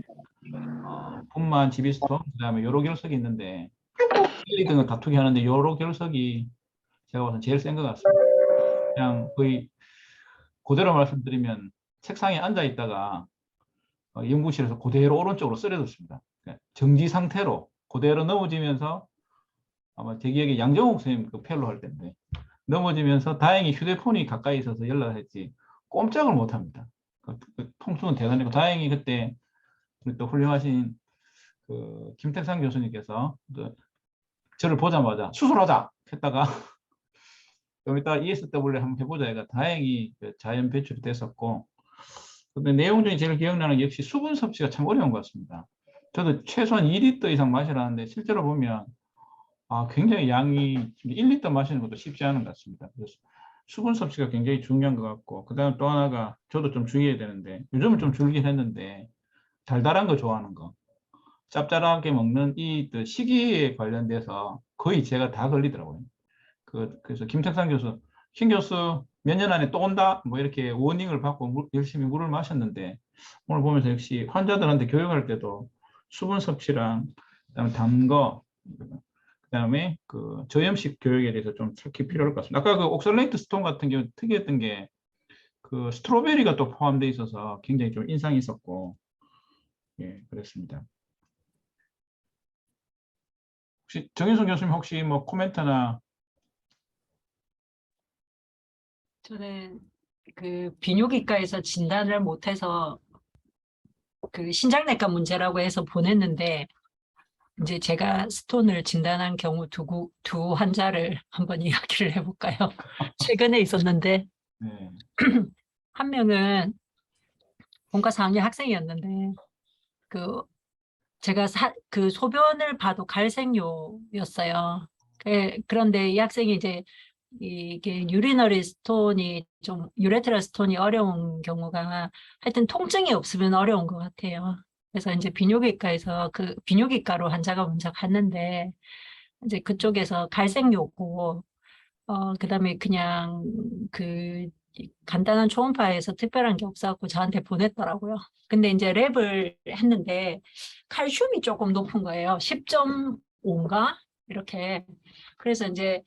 분만 지비스톤, 그다음에 요로 결석이 있는데 일 등을 다투게 하는데 요로 결석이 제가 봐서 제일 센 것 같습니다. 그냥 거의 그대로 말씀드리면 책상에 앉아 있다가 연구실에서 그대로 오른쪽으로 쓰러졌습니다. 정지 상태로 그대로 넘어지면서 아마 제 기억에 양정옥 선생님 그 펠로 할 때인데 넘어지면서 다행히 휴대폰이 가까이 있어서 연락을 했지 꼼짝을 못 합니다. 그 통증은 대단했고 다행히 그때 우리 또 훌륭하신 그 김택상 교수님께서 저를 보자마자 수술하자 했다가 좀 이따 ESW 한번 해보자 해가 다행히 자연 배출이 됐었고 근데 내용 중에 제일 기억나는 게 역시 수분 섭취가 참 어려운 것 같습니다. 저도 최소한 2리터 이상 마시라는데 실제로 보면 굉장히 양이 1리터 마시는 것도 쉽지 않은 것 같습니다. 그래서 수분 섭취가 굉장히 중요한 것 같고 그 다음 또 하나가 저도 좀 주의해야 되는데 요즘은 좀 줄긴 했는데 달달한 거 좋아하는 거 짭짤하게 먹는 이 시기에 관련돼서 거의 제가 다 걸리더라고요. 그래서 김택상 교수, 신 교수 몇 년 안에 또 온다 뭐 이렇게 워닝을 받고 열심히 물을 마셨는데 오늘 보면서 역시 환자들한테 교육할 때도 수분 섭취랑 그다음에 단 거, 그다음에 그 저염식 교육에 대해서 좀 특히 필요할 것 같습니다. 아까 그 옥살레이트 스톤 같은 경우 특이했던 게 그 스트로베리가 또 포함되어 있어서 굉장히 좀 인상이 있었고 예 그랬습니다. 혹시 정인성 교수님 혹시 뭐 코멘트나
저는 그 비뇨기과에서 진단을 못해서 그 신장내과 문제라고 해서 보냈는데 이제 제가 스톤을 진단한 경우 두 환자를 한번 이야기를 해볼까요? 최근에 있었는데
네.
한 명은 본과 4학년 학생이었는데 그 제가 그 소변을 봐도 갈색요였어요. 그런데 이 학생이 이제 이게 유리너리 스톤이 좀 유레트럴 스톤이 어려운 경우가 하여튼 통증이 없으면 어려운 것 같아요. 그래서 이제 비뇨기과에서 그 비뇨기과로 환자가 먼저 갔는데 이제 그쪽에서 갈색요고 그다음에 그냥 그 간단한 초음파에서 특별한 게 없어갖고 저한테 보냈더라고요. 근데 이제 랩을 했는데 칼슘이 조금 높은 거예요. 10.5인가? 이렇게. 그래서 이제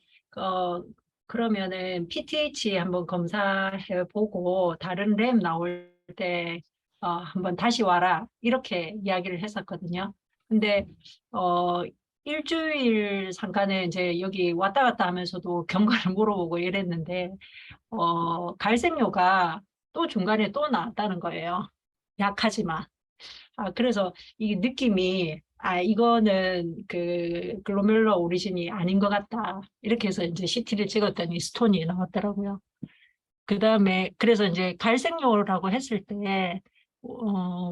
그러면은 PTH 한번 검사해 보고 다른 랩 나올 때 한번 다시 와라. 이렇게 이야기를 했었거든요. 근데 일주일 상간에 이제 여기 왔다 갔다 하면서도 경과를 물어보고 이랬는데 갈색요가 또 중간에 또 나왔다는 거예요. 약하지만. 그래서 이 느낌이 이거는 그 글로메룰러 오리진이 아닌 것 같다. 이렇게 해서 이제 CT를 찍었더니 스톤이 나왔더라고요. 그다음에 그래서 이제 갈색요라고 했을 때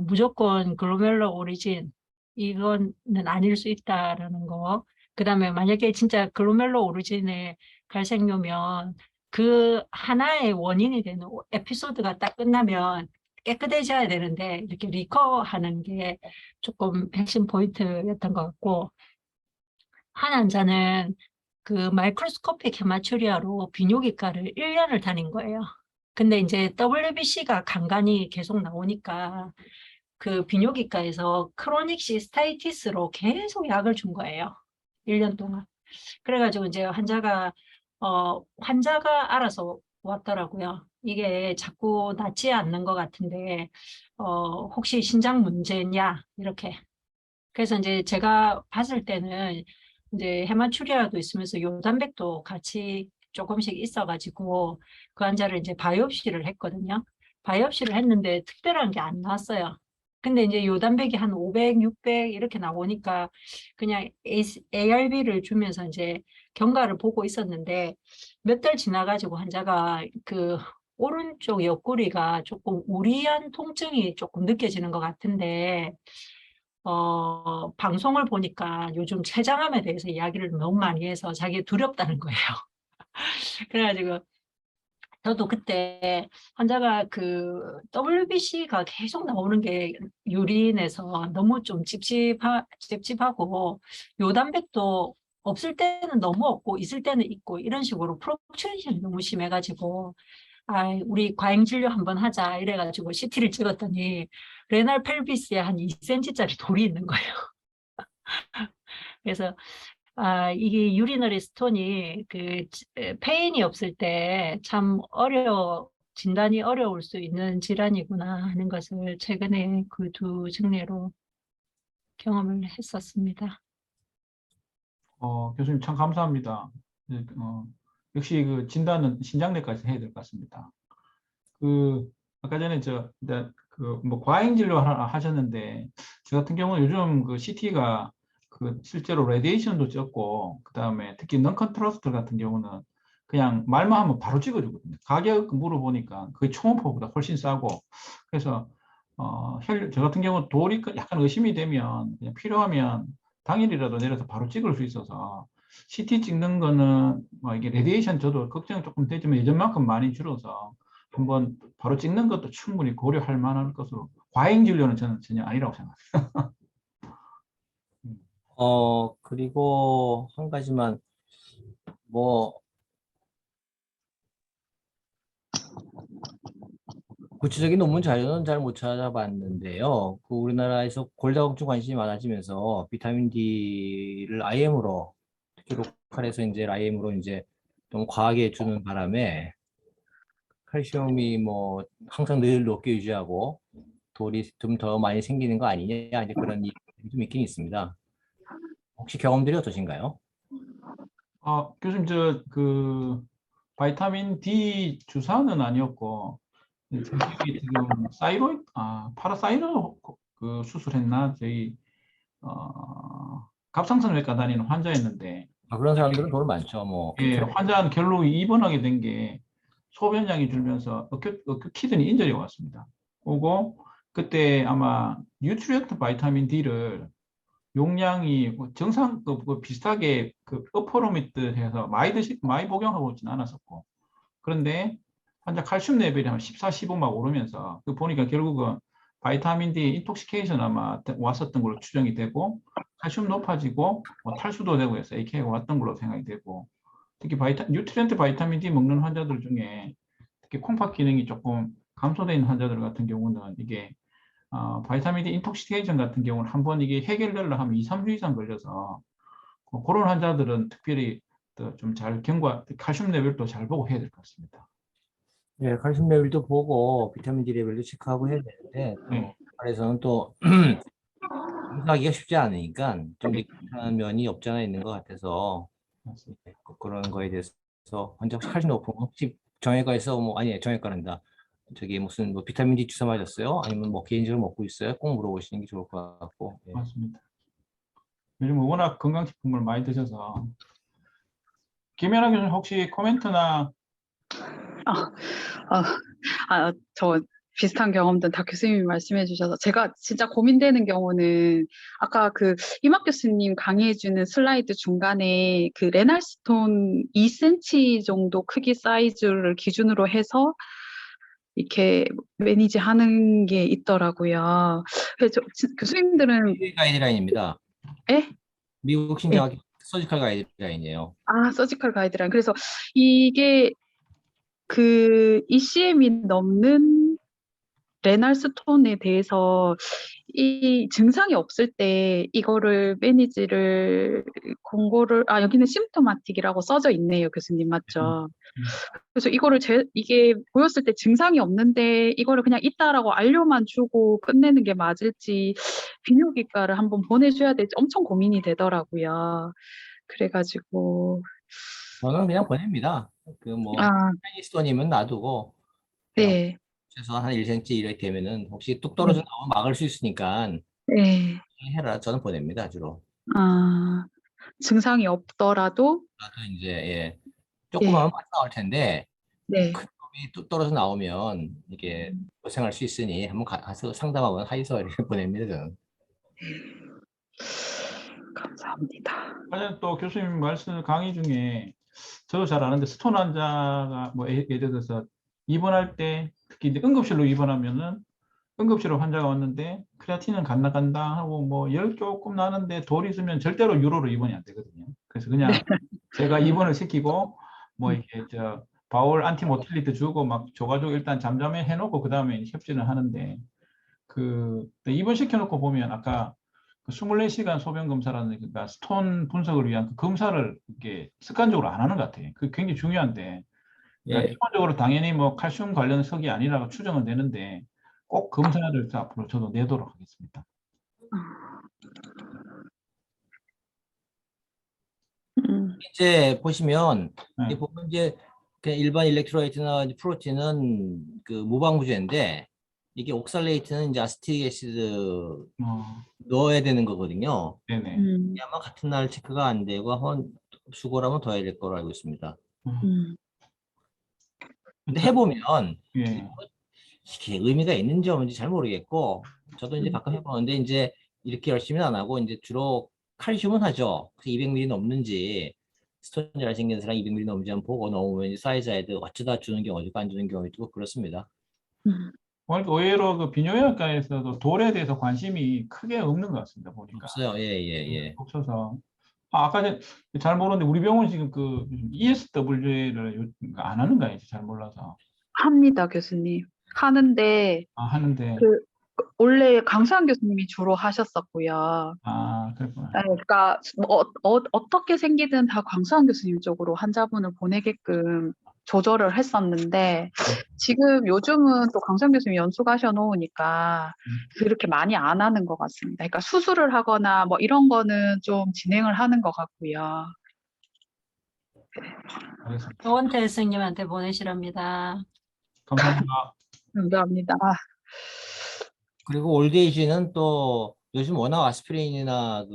무조건 글로메룰러 오리진 이거는 아닐 수 있다라는 거. 그다음에 만약에 진짜 글로메룰러 오리진의 갈색요면 그 하나의 원인이 되는 에피소드가 딱 끝나면 깨끗해져야 되는데 이렇게 리커하는 게 조금 핵심 포인트였던 것 같고 한 환자는 그 마이크로스코픽 헤마츄리아로 비뇨기과를 1년을 다닌 거예요. 근데 이제 WBC가 간간히 계속 나오니까 그 비뇨기과에서 크로닉 시스타이티스로 계속 약을 준 거예요. 1년 동안. 그래가지고 이제 환자가 알아서 왔더라고요. 이게 자꾸 낫지 않는 것 같은데, 혹시 신장 문제냐? 이렇게. 그래서 이제 제가 봤을 때는 이제 헤마추리아도 있으면서 요단백도 같이 조금씩 있어가지고 그 환자를 이제 바이옵시를 했거든요. 바이옵시를 했는데 특별한 게 안 나왔어요. 근데 이제 요단백이 한 500, 600 이렇게 나오니까 그냥 ARB를 주면서 이제 경과를 보고 있었는데 몇 달 지나가지고 환자가 그 오른쪽 옆구리가 조금 우리한 통증이 조금 느껴지는 것 같은데 방송을 보니까 요즘 췌장암에 대해서 이야기를 너무 많이 해서 자기 두렵다는 거예요. 그래가지고 저도 그때 환자가 그 WBC가 계속 나오는 게 유린해서 너무 좀 찝찝하고 요단백도 없을 때는 너무 없고 있을 때는 있고 이런 식으로 프록츄레이션이 너무 심해가지고 우리 과잉 진료 한번 하자 이래가지고 CT를 찍었더니 레날 펠비스에 한 2cm짜리 돌이 있는 거예요. 그래서 이게 유리너리 스톤이 페인이 없을 때 참 진단이 어려울 수 있는 질환이구나 하는 것을 최근에 그 두 증례로 경험을 했었습니다.
교수님 참 감사합니다. 역시 그 진단은 신장내까지 해야 될 것 같습니다. 아까 전에 뭐 과잉 진료 하셨는데 저 같은 경우는 요즘 그 CT가 그 실제로 레디에이션도 적고 그다음에 특히 non-contrast 같은 경우는 그냥 말만 하면 바로 찍어주거든요. 가격 물어보니까 그게 초음파보다 훨씬 싸고 그래서 저 같은 경우 돌이 약간 의심이 되면 그냥 필요하면 당일이라도 내려서 바로 찍을 수 있어서 CT 찍는 거는 뭐 이게 레디에이션 저도 걱정 조금 되지만 예전만큼 많이 줄어서 한번 바로 찍는 것도 충분히 고려할 만한 것으로 과잉 진료는 저는 전혀 아니라고 생각합니다.
그리고 한 가지만 뭐 구체적인 논문 자료는 잘 못 찾아봤는데요. 그 우리나라에서 골다공증 관심이 많아지면서 비타민 D를 IM으로 특히 로컬에서 이제 IM으로 이제 좀 과하게 주는 바람에 칼슘이 뭐 항상 늘 높게 유지하고 돌이 좀 더 많이 생기는 거 아니냐 이제 그런 일이 좀 있긴 있습니다. 혹시 경험들이 어떠신가요?
교수님 바이타민 D 주사는 아니었고 저희 지금 파라사이로 그 수술했나 저희 갑상선외과 다니는 환자였는데
그런 사람들은 돌 많죠. 뭐
예,
퀴트레.
환자는 결로 입원하게 된 게 소변량이 줄면서 어큐 키드니 인절이가 왔습니다. 오고 그때 아마 뉴트리언트 바이타민 D를 용량이 뭐 정상 비슷하게 어퍼로미트 해서 많이 복용하고 있지는 않았었고 그런데 환자 칼슘 레벨이 한 14, 15 막 오르면서 보니까 결국은 바이타민 D 인톡시케이션 아마 왔었던 걸로 추정이 되고 칼슘 높아지고 뭐 탈수도 되고 해서 AK가 왔던 걸로 생각이 되고 특히 뉴트리언트 바이타민 D 먹는 환자들 중에 특히 콩팥 기능이 조금 감소되어 있는 환자들 같은 경우는 이게 바이타민 D 인톡시케이션 같은 경우는 한번 이게 해결되려 하면 2, 3주 이상 걸려서 그런 환자들은 특별히 좀 잘 칼슘 레벨도 잘 보고 해야 될 것 같습니다.
네, 칼슘 레벨도 보고 비타민 D 레벨도 체크하고 해야 되는데
네,
그래서는 또 하기가 쉽지 않으니까 좀 느끼한 면이 없지 않아 있는 것 같아서
맞습니다.
그런 거에 대해서 환자 혹시 칼슘 높은 거 혹시 정형외과에서 뭐 아니 정형외과란다 저기 무슨 뭐 비타민 D 주사 맞았어요? 아니면 뭐 개인적으로 먹고 있어요? 꼭 물어보시는 게 좋을 것 같고. 예.
맞습니다. 요즘 워낙 건강식품을 많이 드셔서 김연아 교수님 혹시 코멘트나
아, 저 비슷한 경험들 다 교수님이 말씀해 주셔서 제가 진짜 고민되는 경우는 아까 그 이막 교수님 강의해주는 슬라이드 중간에 그 레날스톤 2cm 정도 크기 사이즈를 기준으로 해서 이렇게 매니지 하는 게 있더라고요. 그래서 교수님들은
가이드라인입니다.
에?
미국 신경학회 서지컬 가이드라인이에요.
서지컬 가이드라인. 그래서 이게 그 ECM이 넘는 레날 스톤에 대해서 이 증상이 없을 때 이거를 매니지를 공고를 여기는 심토마틱이라고 써져 있네요, 교수님 맞죠? 그래서 이거를 이게 보였을 때 증상이 없는데 이거를 그냥 있다라고 알료만 주고 끝내는 게 맞을지 비뇨기과를 한번 보내줘야 될지 엄청 고민이 되더라고요. 그래가지고
저는 그냥 보냅니다. 그 뭐
아,
페니스톤이면 놔두고 그냥
네,
최소한 한 1cm 이렇게 되면은 혹시 뚝 떨어져 나오면 막을 수 있으니까
네,
해라. 저는 보냅니다 주로.
아, 증상이 없더라도
나도 이제 예,
예,
조그마한 맛 나올 텐데
네.
큰 놈이 뚝 떨어져 나오면 이게 고생할 수 있으니 한번 가서 상담하고 하이소 이렇게 보냅니다 저는.
감사합니다.
사실 또 교수님 말씀 강의 중에 저도 잘 아는데 스톤 환자가 뭐 예를 들어서 입원할 때 특히 이제 응급실로 입원하면은 응급실로 환자가 왔는데 크레아틴은 간다 하고 뭐 열 조금 나는데 돌이 있으면 절대로 유로로 입원이 안 되거든요. 그래서 그냥 제가 입원을 시키고 뭐 이렇게 저 바울 안티모틸리드 주고 막 줘가지고 일단 잠잠해 해놓고 그 다음에 협진을 하는데 또 입원 시켜놓고 보면 아까 그 24시간 소변 검사라는 그러니까 스톤 분석을 위한 그 검사를 이렇게 습관적으로 안 하는 것 같아요. 그 굉장히 중요한데 그러니까
예,
기본적으로 당연히 뭐 칼슘 관련 석이 아니라고 추정은 되는데 꼭 검사를 앞으로 저도 내도록 하겠습니다.
이제 보시면
네.
이 보면 이제 그냥 일반 일렉트로라이트나 이제 프로틴은 그 무방부제인데 이게 옥살레이트는 이제 아세틱 애시드 넣어야 되는 거거든요.
네네.
음,
아마 같은 날 체크가 안 되고 한번 수거를 더 해야 될 거로 알고 있습니다.
음,
근데 해보면
예.
이게 의미가 있는지 없는지 잘 모르겠고 저도 이제 가끔 해보는데 이제 이렇게 열심히는 안 하고 이제 주로 칼슘은 하죠. 200ml 넘는지 스톤 잘 생긴 사람 200ml 넘는지 한번 보고 넘으면 이제 사이즈아이드 어쩌다 주는 경우도 있고 안 주는 경우도 있고 그렇습니다.
음,
오늘 의외로 그 비뇨기과에서도 돌에 대해서 관심이 크게 없는 것 같습니다. 보니까.
없어요. 예, 예, 예.
없어서. 아까 잘 모르는데 우리 병원 지금 그 ESW를 안 하는 거예요. 잘 몰라서.
합니다, 교수님. 하는데
하는데.
그 원래 강수환 교수님이 주로 하셨었고요.
그랬구나.
네, 그러니까 어떻게 생기든 다 광수환 교수님 쪽으로 환자분을 보내게끔 조절을 했었는데 지금 요즘은 또 광수환 교수님 연수가셔 놓으니까 그렇게 많이 안 하는 것 같습니다. 그러니까 수술을 하거나 뭐 이런 거는 좀 진행을 하는 것 같고요.
알겠습니다.
조원태 스님한테 보내시랍니다.
감사합니다.
감사합니다.
그리고 올드에이지는 또 요즘 워낙 아스피린이나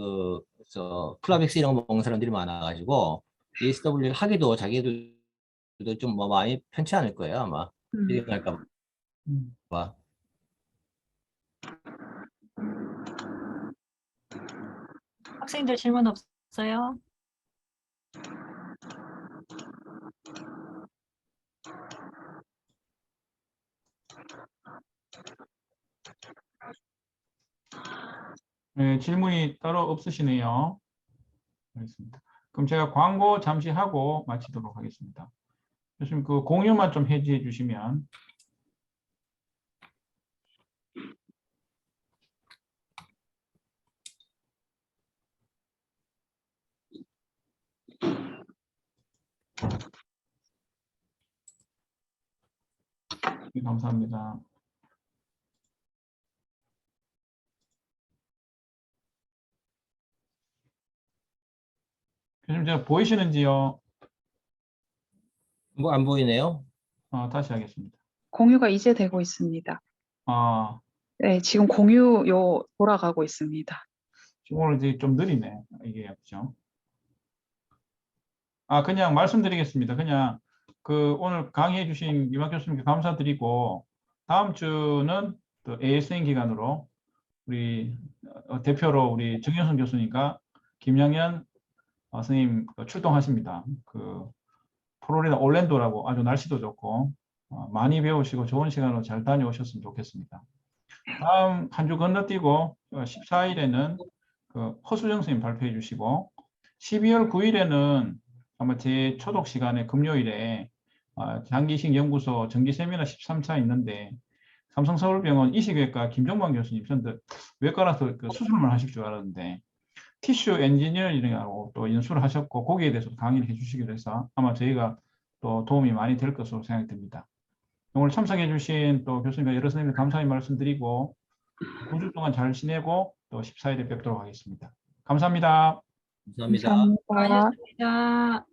플라백스 이런 거 먹는 사람들이 많아가지고 ESW를 하기도 자기도 좀 뭐 마음이 편치 않을 거예요 아마.
음,
할까
음.
봐.
학생들 질문 없어요?
네, 질문이 따로 없으시네요. 알겠습니다. 그럼 제가 광고 잠시 하고 마치도록 하겠습니다. 교수님 그 공유만 좀 해지해 주시면. 네, 감사합니다. 교수님 제가 보이시는지요?
뭐 안 보이네요.
다시 하겠습니다.
공유가 이제 되고 있습니다.
아,
네, 지금 공유 돌아가고 있습니다.
지금 오늘 되게 좀 느리네. 이게 그죠? 그냥 말씀드리겠습니다. 그냥 그 오늘 강의해 주신 이박 교수님께 감사드리고 다음 주는 또 ASN 기간으로 우리 대표로 우리 정현선 교수님과 김양현 선생님 출동하십니다. 그 플로리다 올랜도라고 아주 날씨도 좋고 많이 배우시고 좋은 시간으로 잘 다녀오셨으면 좋겠습니다. 다음 한 주 건너뛰고 14일에는 그 허수정 선생님 발표해 주시고 12월 9일에는 아마 제 초독 시간에 금요일에 장기식 연구소 정기 세미나 13차 있는데 삼성서울병원 이식외과 김종만 교수님, 저는 외과라서 그 수술만 하실 줄 알았는데 티슈 엔지니어링하고 또 연수를 하셨고 거기에 대해서 강의를 해주시기로 해서 아마 저희가 또 도움이 많이 될 것으로 생각이 듭니다. 오늘 참석해주신 또 교수님과 여러 선생님들 감사의 말씀드리고 9주 동안 잘 지내고 또 14일에 뵙도록 하겠습니다. 감사합니다.
감사합니다.
감사합니다.
수고하셨습니다.